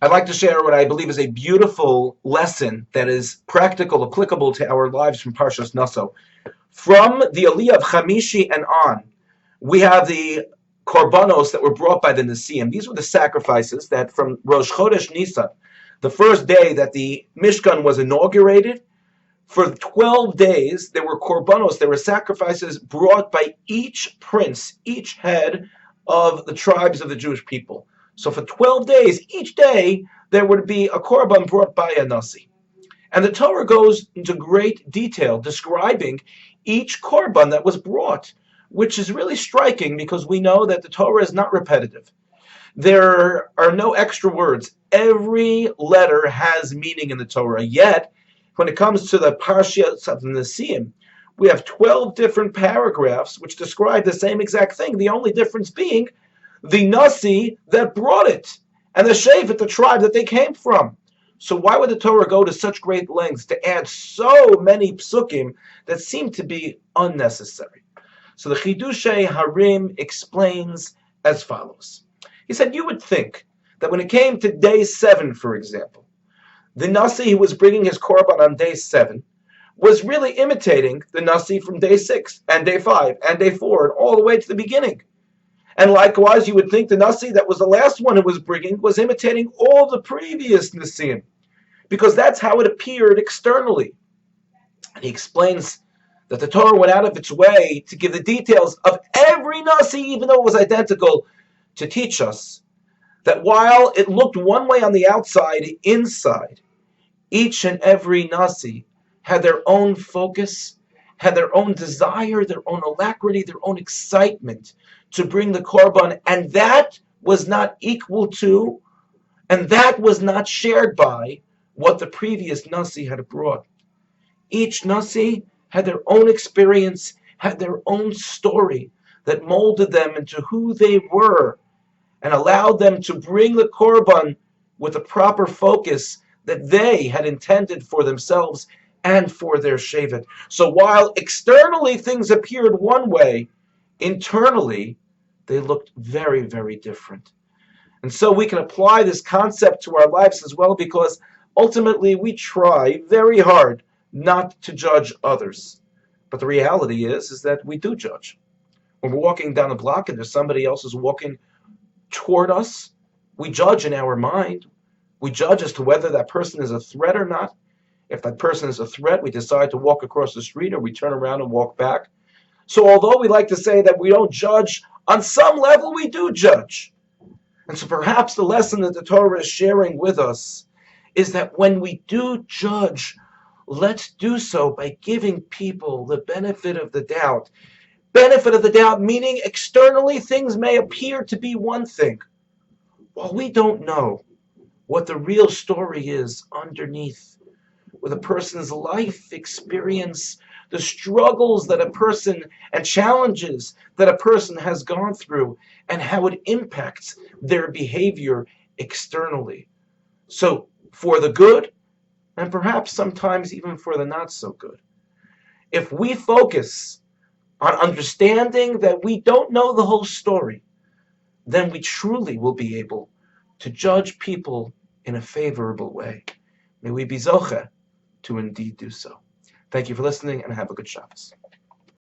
I'd like to share what I believe is a beautiful lesson that is practical, applicable to our lives from Parshas Naso. From the Aliyah of Chamishi and on, we have the korbanos that were brought by the Nesiim. These were the sacrifices that from Rosh Chodesh Nisan, the first day that the Mishkan was inaugurated, for 12 days there were korbanos, there were sacrifices brought by each prince, each head of the tribes of the Jewish people. So for 12 days, each day, there would be a korban brought by a Nasi. And the Torah goes into great detail describing each korban that was brought, which is really striking because we know that the Torah is not repetitive. There are no extra words. Every letter has meaning in the Torah. Yet, when it comes to the Parshas of the Nesiim, we have 12 different paragraphs which describe the same exact thing, the only difference being the Nasi that brought it, and the Shevet, the tribe that they came from. So why would the Torah go to such great lengths to add so many psukim that seem to be unnecessary? So the Chidushei Harim explains as follows. He said, you would think that when it came to day 7, for example, the Nasi who was bringing his korban on day 7 was really imitating the Nasi from day 6 and day 5 and day 4 and all the way to the beginning. And likewise, you would think the Nasi that was the last one who was bringing was imitating all the previous Nasiim, because that's how it appeared externally. And he explains that the Torah went out of its way to give the details of every Nasi, even though it was identical, to teach us that while it looked one way on the outside, inside, each and every Nasi had their own focus, had their own desire, their own alacrity, their own excitement to bring the korban, and that was not equal to, and that was not shared by what the previous Nasi had brought. Each Nasi had their own experience, had their own story that molded them into who they were and allowed them to bring the korban with the proper focus that they had intended for themselves and for their shevet. So while externally things appeared one way, internally they looked very, very different. And so we can apply this concept to our lives as well, because ultimately we try very hard not to judge others. But the reality is that we do judge. When we're walking down a block and there's somebody else who's walking toward us, we judge in our mind. We judge as to whether that person is a threat or not. If that person is a threat, we decide to walk across the street or we turn around and walk back. So although we like to say that we don't judge, on some level we do judge. And so perhaps the lesson that the Torah is sharing with us is that when we do judge, let's do so by giving people the benefit of the doubt. Benefit of the doubt meaning externally things may appear to be one thing, while we don't know what the real story is underneath, with a person's life experience, the struggles that a person and challenges that a person has gone through, and how it impacts their behavior externally. So for the good, and perhaps sometimes even for the not so good, if we focus on understanding that we don't know the whole story, then we truly will be able to judge people in a favorable way. May we be zocheh to indeed do so. Thank you for listening, and have a good Shabbos.